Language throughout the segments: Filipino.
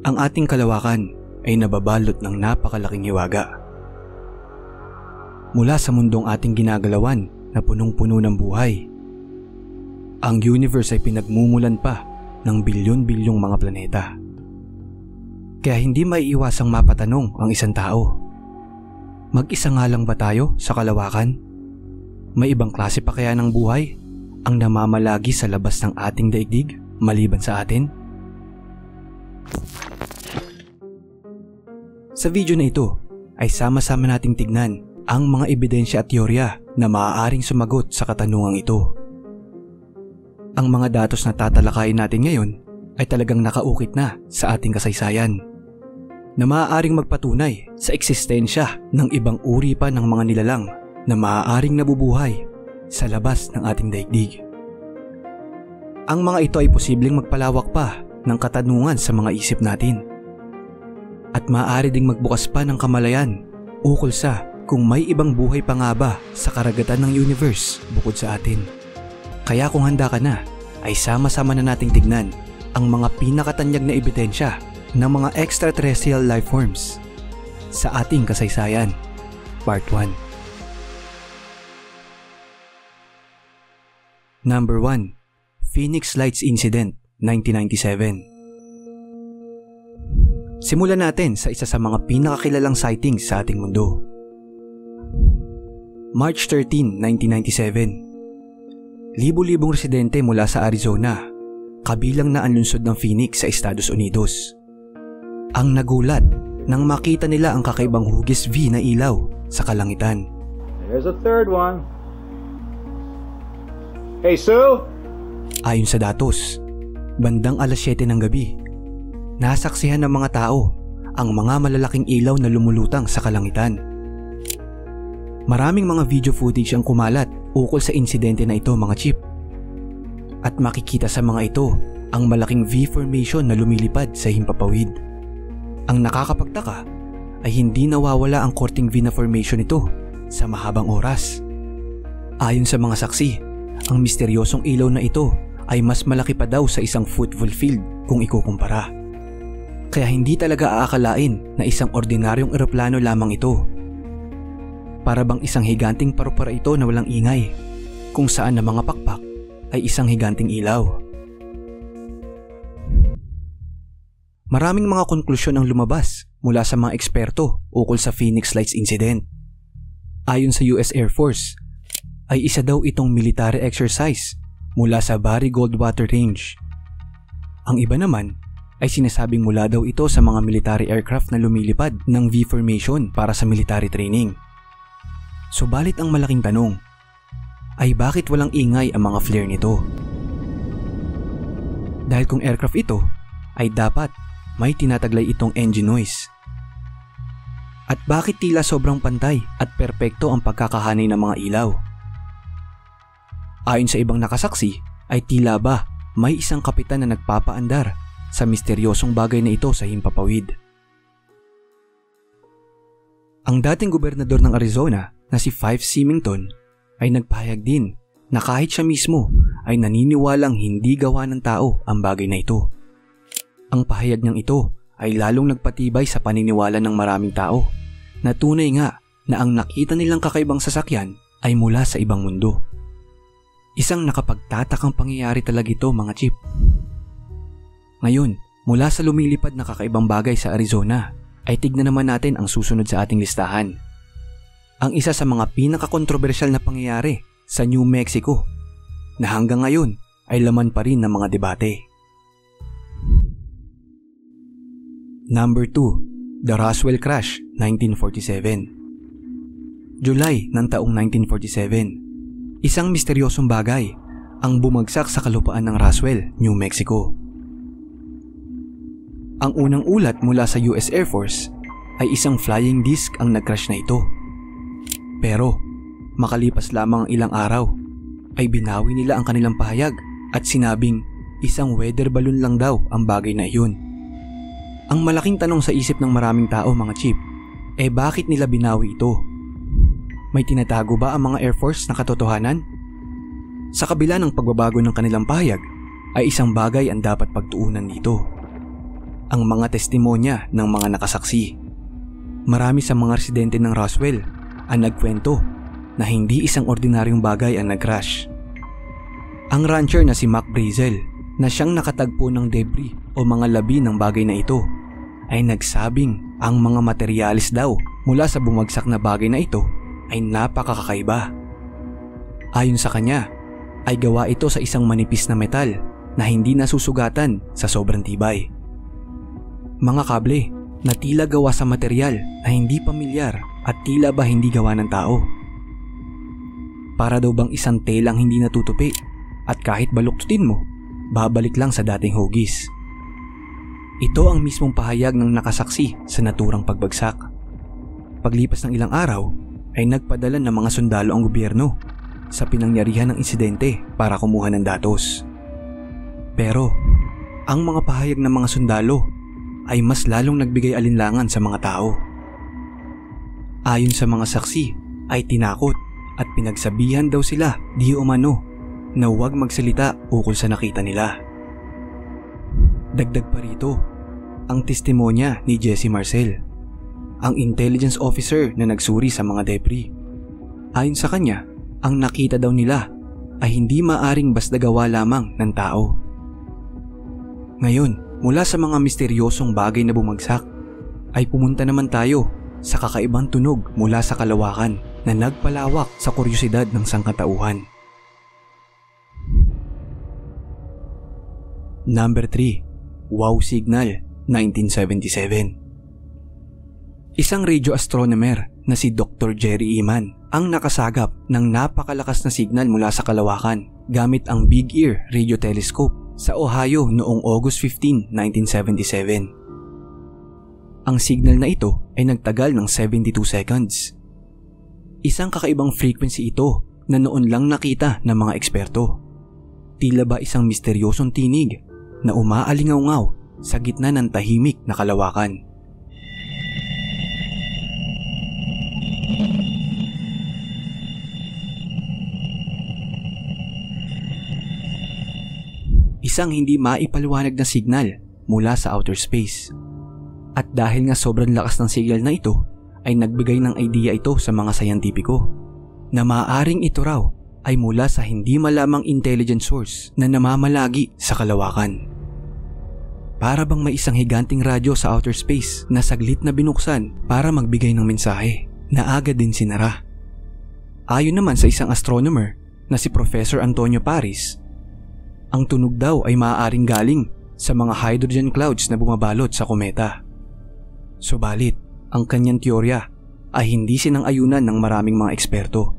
Ang ating kalawakan ay nababalot ng napakalaking hiwaga. Mula sa mundong ating ginagalawan na punong-puno ng buhay, ang universe ay pinagmumulan pa ng bilyon-bilyong mga planeta. Kaya hindi maiiwasang mapatanong ang isang tao, mag-isa nga lang ba tayo sa kalawakan? May ibang klase pa kaya ng buhay ang namamalagi sa labas ng ating daigdig maliban sa atin? Sa video na ito ay sama-sama nating tignan ang mga ebidensya at teorya na maaaring sumagot sa katanungang ito. Ang mga datos na tatalakayin natin ngayon ay talagang nakaukit na sa ating kasaysayan, na maaaring magpatunay sa eksistensya ng ibang uri pa ng mga nilalang na maaaring nabubuhay sa labas ng ating daigdig. Ang mga ito ay posibleng magpalawak pa ng katanungan sa mga isip natin, at maaari ding magbukas pa ng kamalayan ukol sa kung may ibang buhay pa nga ba sa karagatan ng universe bukod sa atin. Kaya kung handa ka na, ay sama-sama na nating tignan ang mga pinakatanyag na ebidensya ng mga extraterrestrial life forms sa ating kasaysayan. Part 1. Number 1. Phoenix Lights Incident, 1997. Simulan natin sa isa sa mga pinakakilalang sightings sa ating mundo. March 13, 1997. Libo-libong residente mula sa Arizona, kabilang na ang lungsod ng Phoenix sa Estados Unidos, ang nagulat nang makita nila ang kakaibang hugis V na ilaw sa kalangitan. There's a third one. Hey, Sue! Ayon sa datos, bandang alas 7 ng gabi, nasaksihan ng mga tao ang mga malalaking ilaw na lumulutang sa kalangitan. Maraming mga video footage ang kumalat ukol sa insidente na ito, mga chip. At makikita sa mga ito ang malaking V formation na lumilipad sa himpapawid. Ang nakakapagtaka ay hindi nawawala ang korting V na formation ito sa mahabang oras. Ayon sa mga saksi, ang misteryosong ilaw na ito ay mas malaki pa daw sa isang football field kung ikukumpara. Kaya hindi talaga aakalain na isang ordinaryong eroplano lamang ito. Para bang isang higanting parupara ito na walang ingay, kung saan na mga pakpak ay isang higanting ilaw. Maraming mga konklusyon ang lumabas mula sa mga eksperto ukol sa Phoenix Lights Incident. Ayon sa US Air Force, ay isa daw itong military exercise mula sa Barry Goldwater Range. Ang iba naman ay sinasabing mula daw ito sa mga military aircraft na lumilipad ng V formation para sa military training. Subalit ang malaking tanong ay bakit walang ingay ang mga flare nito? Dahil kung aircraft ito, ay dapat may tinataglay itong engine noise. At bakit tila sobrang pantay at perpekto ang pagkakahanay ng mga ilaw? Ayon sa ibang nakasaksi, ay tila ba may isang kapitan na nagpapaandar sa misteryosong bagay na ito sa himpapawid. Ang dating gobernador ng Arizona na si Fife Symington ay nagpahayag din na kahit siya mismo ay naniniwalang hindi gawa ng tao ang bagay na ito. Ang pahayag niyang ito ay lalong nagpatibay sa paniniwala ng maraming tao na tunay nga na ang nakita nilang kakaibang sasakyan ay mula sa ibang mundo. Isang nakapagtatakang pangyayari talaga ito, mga chip. Ngayon, mula sa lumilipad na kakaibang bagay sa Arizona, ay tignan naman natin ang susunod sa ating listahan. Ang isa sa mga pinakakontrobersyal na pangyayari sa New Mexico, na hanggang ngayon ay laman pa rin ng mga debate. Number 2. The Roswell Crash, 1947. July ng taong 1947, isang misteryosong bagay ang bumagsak sa kalupaan ng Roswell, New Mexico. Ang unang ulat mula sa US Air Force ay isang flying disc ang nag-crash na ito. Pero makalipas lamang ang ilang araw ay binawi nila ang kanilang pahayag at sinabing isang weather balloon lang daw ang bagay na iyon. Ang malaking tanong sa isip ng maraming tao, mga chip, bakit nila binawi ito? May tinatago ba ang mga Air Force na katotohanan? Sa kabila ng pagbabago ng kanilang pahayag ay isang bagay ang dapat pagtuunan dito. ang mga testimonya ng mga nakasaksi. Marami sa mga residente ng Roswell ang nagkwento na hindi isang ordinaryong bagay ang nag-crash. Ang rancher na si Mac Brazel na siyang nakatagpo ng debris o mga labi ng bagay na ito ay nagsabing ang mga materyales daw mula sa bumagsak na bagay na ito ay napakakaiba. Ayon sa kanya ay gawa ito sa isang manipis na metal na hindi nasusugatan sa sobrang tibay. Mga kable na tila gawa sa material na hindi pamilyar at tila ba hindi gawa ng tao. Para daw bang isang telang hindi natutupi at kahit baluktutin mo, babalik lang sa dating hugis. Ito ang mismong pahayag ng nakasaksi sa naturang pagbagsak. Paglipas ng ilang araw ay nagpadala ng mga sundalo ang gobyerno sa pinangyarihan ng insidente para kumuha ng datos. Pero ang mga pahayag ng mga sundalo ay mas lalong nagbigay alinlangan sa mga tao. Ayon sa mga saksi ay tinakot at pinagsabihan daw sila di umano na huwag magsalita ukol sa nakita nila. Dagdag pa rito ang testimonya ni Jesse Marcel, ang intelligence officer na nagsuri sa mga debris. Ayon sa kanya, ang nakita daw nila ay hindi maaring basta gawa lamang ng tao. Ngayon, mula sa mga misteryosong bagay na bumagsak, ay pumunta naman tayo sa kakaibang tunog mula sa kalawakan na nagpalawak sa kuryosidad ng sangkatauhan. Number 3. Wow Signal, 1977. Isang radio astronomer na si Dr. Jerry Eman ang nakasagap ng napakalakas na signal mula sa kalawakan gamit ang Big Ear Radio Telescope sa Ohio noong August 15, 1977. Ang signal na ito ay nagtagal ng 72 seconds. Isang kakaibang frequency ito na noon lang nakita ng mga eksperto. Tila ba isang misteryosong tinig na umaalingaw-ngaw sa gitna ng tahimik na kalawakan. Isang hindi maipaliwanag na signal mula sa outer space. At dahil nga sobrang lakas ng signal na ito, ay nagbigay ng idea ito sa mga sayantipiko na maaaring ito raw ay mula sa hindi malamang intelligent source na namamalagi sa kalawakan. Para bang may isang higanting radyo sa outer space na saglit na binuksan para magbigay ng mensahe na agad din sinara. Ayon naman sa isang astronomer na si Professor Antonio Paris, ang tunog daw ay maaaring galing sa mga hydrogen clouds na bumabalot sa kometa. Subalit, ang kanyang teorya ay hindi sinang-ayunan ng maraming mga eksperto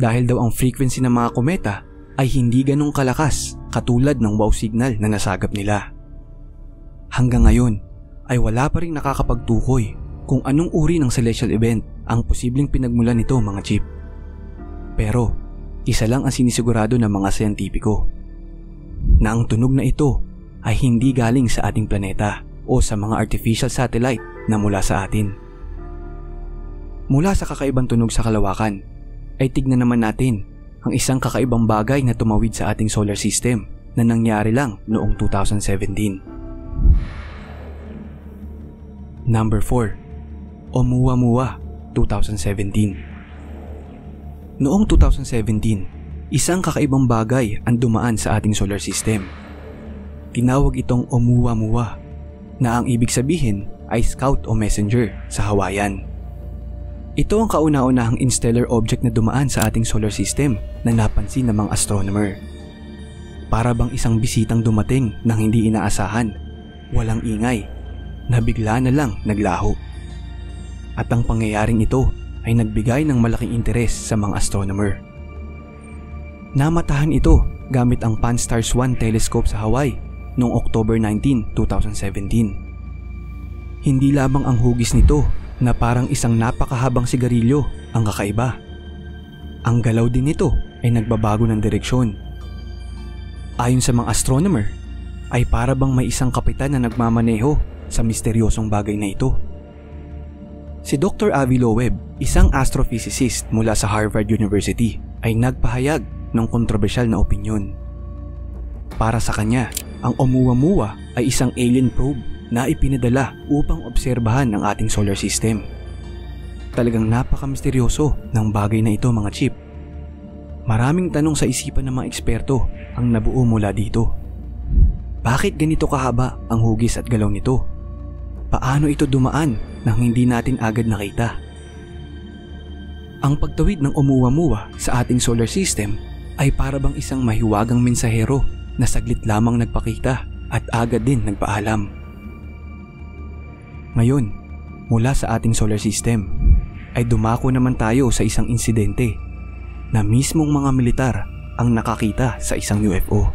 dahil daw ang frequency ng mga kometa ay hindi ganong kalakas katulad ng wow signal na nasagap nila. Hanggang ngayon ay wala pa rin nakakapagtukoy kung anong uri ng celestial event ang posibleng pinagmulan nito, mga chip. Pero isa lang ang sinisigurado ng mga siyentipiko, na ang tunog na ito ay hindi galing sa ating planeta o sa mga artificial satellite na mula sa atin. Mula sa kakaibang tunog sa kalawakan, ay tignan naman natin ang isang kakaibang bagay na tumawid sa ating solar system na nangyari lang noong 2017. Number 4. Oumuamua, 2017. Noong 2017, isang kakaibang bagay ang dumaan sa ating solar system. Tinawag itong Oumuamua, na ang ibig sabihin ay scout o messenger sa Hawaiian. Ito ang kauna-unahang interstellar object na dumaan sa ating solar system na napansin ng mga astronomer. Para bang isang bisitang dumating nang hindi inaasahan, walang ingay, na bigla na lang naglaho. At ang pangyayaring ito ay nagbigay ng malaking interes sa mga astronomer. Namatahan ito gamit ang Pan-STARRS-1 telescope sa Hawaii noong October 19, 2017. Hindi lamang ang hugis nito na parang isang napakahabang sigarilyo ang kakaiba. Ang galaw din nito ay nagbabago ng direksyon. Ayon sa mga astronomer, ay para bang may isang kapitan na nagmamaneho sa misteryosong bagay na ito. Si Dr. Avi Loeb, isang astrophysicist mula sa Harvard University, ay nagpahayag ng kontrobersyal na opinyon. Para sa kanya, ang Oumuamua ay isang alien probe na ipinadala upang obserbahan ng ating solar system. Talagang napaka-misteryoso ng bagay na ito mga chip. Maraming tanong sa isipan ng mga eksperto ang nabuo mula dito. Bakit ganito kahaba ang hugis at galaw nito? Paano ito dumaan nang hindi natin agad nakita? Ang pagtawid ng Oumuamua sa ating solar system ay para bang isang mahiwagang mensahero na saglit lamang nagpakita at agad din nagpaalam. Ngayon, mula sa ating solar system, ay dumako naman tayo sa isang insidente na mismong mga militar ang nakakita sa isang UFO.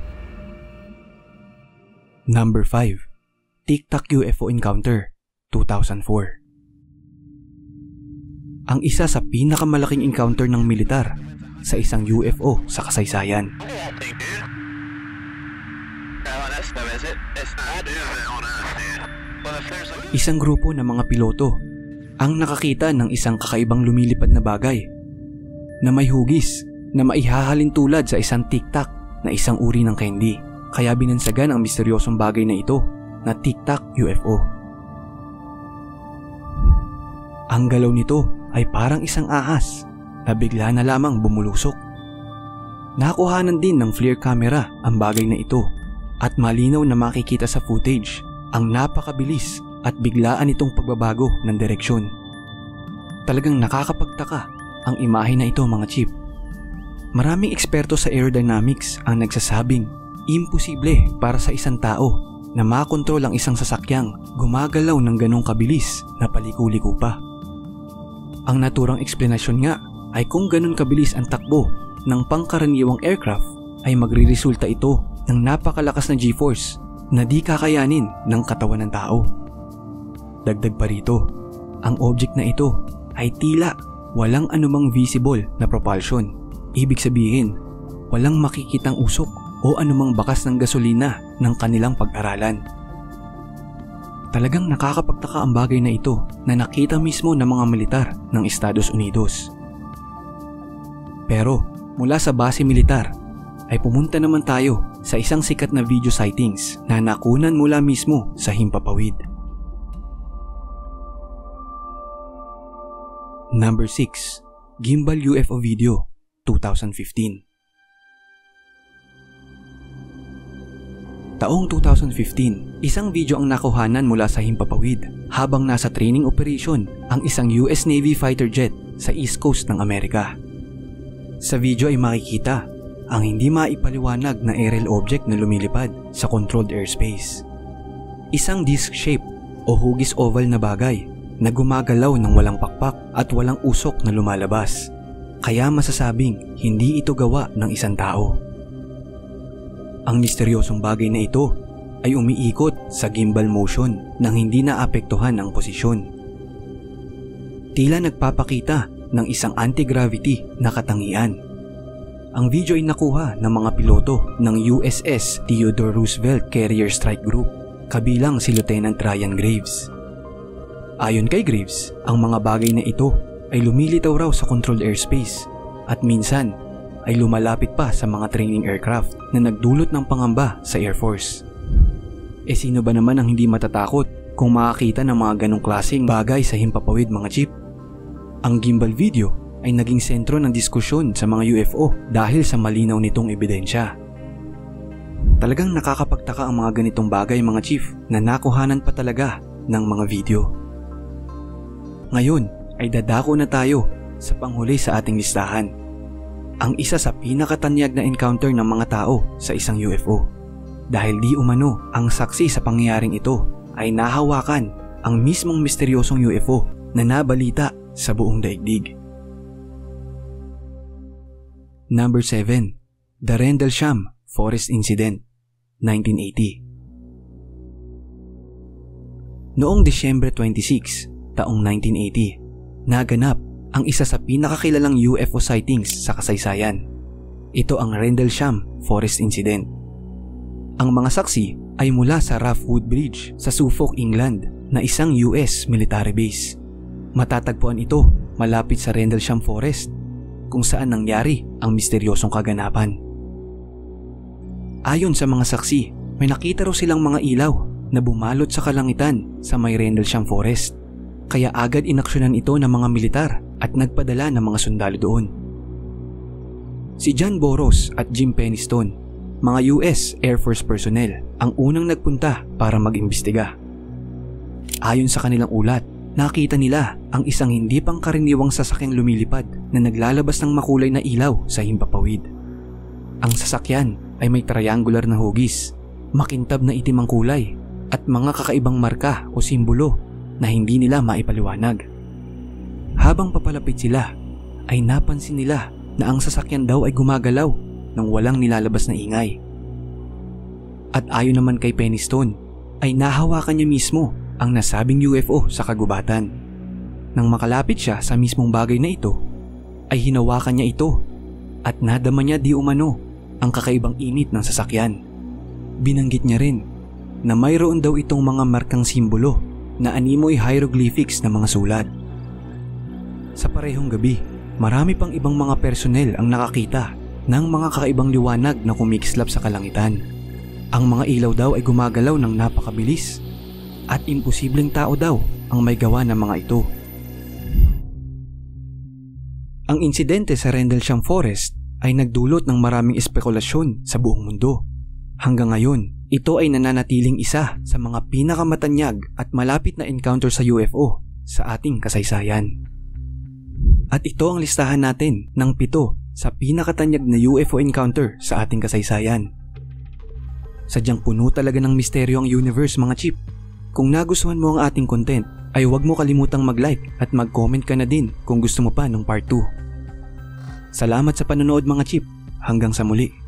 Number 5. Tic Tac UFO Encounter 2004. Ang isa sa pinakamalaking encounter ng militar sa isang UFO sa kasaysayan. Isang grupo ng mga piloto ang nakakita ng isang kakaibang lumilipad na bagay na may hugis na maihahalin tulad sa isang tic-tac na isang uri ng candy. Kaya binansagan ang misteryosong bagay na ito na Tic Tac UFO. Ang galaw nito ay parang isang ahas na bigla na lamang bumulusok. Nakuhanan din ng FLIR camera ang bagay na ito at malinaw na makikita sa footage ang napakabilis at biglaan itong pagbabago ng direksyon. Talagang nakakapagtaka ang imahe na ito mga chip. Maraming eksperto sa aerodynamics ang nagsasabing imposible para sa isang tao na makontrol ang isang sasakyang gumagalaw ng ganong kabilis na paliko-liko pa. Ang naturang eksplanasyon nga ay kung ganon kabilis ang takbo ng pangkaraniwang aircraft ay magriresulta ito ng napakalakas na G-force na di kakayanin ng katawan ng tao. Dagdag pa rito, ang object na ito ay tila walang anumang visible na propulsion. Ibig sabihin, walang makikitang usok o anumang bakas ng gasolina ng kanilang pag-aralan. Talagang nakakapagtaka ang bagay na ito na nakita mismo ng mga militar ng Estados Unidos. Pero mula sa base militar ay pumunta naman tayo sa isang sikat na video sightings na nakunan mula mismo sa himpapawid. Number 6. Gimbal UFO Video 2015. Taong 2015, isang video ang nakuhanan mula sa himpapawid habang nasa training operation ang isang US Navy fighter jet sa East Coast ng Amerika. Sa video ay makikita ang hindi maipaliwanag na aerial object na lumilipad sa controlled airspace. Isang disc shape o hugis oval na bagay na gumagalaw ng walang pakpak at walang usok na lumalabas. Kaya masasabing hindi ito gawa ng isang tao. Ang misteryosong bagay na ito ay umiikot sa gimbal motion nang hindi naapektuhan ang posisyon. Tila nagpapakita ng isang anti-gravity na katangian. Ang video ay nakuha ng mga piloto ng USS Theodore Roosevelt Carrier Strike Group, kabilang si Lieutenant Ryan Graves. Ayon kay Graves, ang mga bagay na ito ay lumilitaw raw sa controlled airspace at minsan ay lumalapit pa sa mga training aircraft na nagdulot ng pangamba sa Air Force. Sino ba naman ang hindi matatakot kung makakita ng mga ganong klaseng bagay sa himpapawid mga chip? Ang gimbal video ay naging sentro ng diskusyon sa mga UFO dahil sa malinaw nitong ebidensya. Talagang nakakapagtaka ang mga ganitong bagay mga chief na nakuhanan pa talaga ng mga video. Ngayon ay dadako na tayo sa panghuli sa ating listahan. Ang isa sa pinakatanyag na encounter ng mga tao sa isang UFO. Dahil di umano ang saksi sa pangyayaring ito ay nahawakan ang mismong misteryosong UFO na nabalita sa buong daigdig. Number 7. The Rendlesham Forest Incident 1980. Noong Disyembre 26, taong 1980, naganap ang isa sa pinakakilalang UFO sightings sa kasaysayan. Ito ang Rendlesham Forest Incident. Ang mga saksi ay mula sa Roughwood Bridge sa Suffolk, England na isang US military base. Matatagpuan ito malapit sa Rendlesham Forest kung saan nangyari ang misteryosong kaganapan. Ayon sa mga saksi, may nakita raw silang mga ilaw na bumalot sa kalangitan sa may Rendlesham Forest. Kaya agad inaksyonan ito ng mga militar at nagpadala ng mga sundalo doon. Si John Boros at Jim Penniston, mga US Air Force personnel, ang unang nagpunta para mag-imbestiga. Ayon sa kanilang ulat, nakita nila ang isang hindi pangkaraniwang sasakyang lumilipad na naglalabas ng makulay na ilaw sa himpapawid. Ang sasakyan ay may triangular na hugis, makintab na itim ang kulay at mga kakaibang marka o simbolo na hindi nila maipaliwanag. Habang papalapit sila, ay napansin nila na ang sasakyan daw ay gumagalaw nang walang nilalabas na ingay. At ayon naman kay Penniston, ay nahawakan niya mismo ang nasabing UFO sa kagubatan. Nang makalapit siya sa mismong bagay na ito, ay hinawakan niya ito at nadama niya di umano ang kakaibang init ng sasakyan. Binanggit niya rin na mayroon daw itong mga markang simbolo na animoy hieroglyphics na mga sulat. Sa parehong gabi, marami pang ibang mga personnel ang nakakita ng mga kakaibang liwanag na kumikislap sa kalangitan. Ang mga ilaw daw ay gumagalaw ng napakabilis at imposibleng tao daw ang may gawa ng mga ito. Ang insidente sa Rendlesham Forest ay nagdulot ng maraming espekulasyon sa buong mundo. Hanggang ngayon, ito ay nananatiling isa sa mga pinakamatanyag at malapit na encounter sa UFO sa ating kasaysayan. At ito ang listahan natin ng 7 sa pinakatanyag na UFO encounter sa ating kasaysayan. Sadyang puno talaga ng misteryo ang universe, mga chip. Kung nagustuhan mo ang ating content, ay huwag mo kalimutang mag-like at mag-comment ka na din kung gusto mo pa ng part 2. Salamat sa panonood, mga chip. Hanggang sa muli.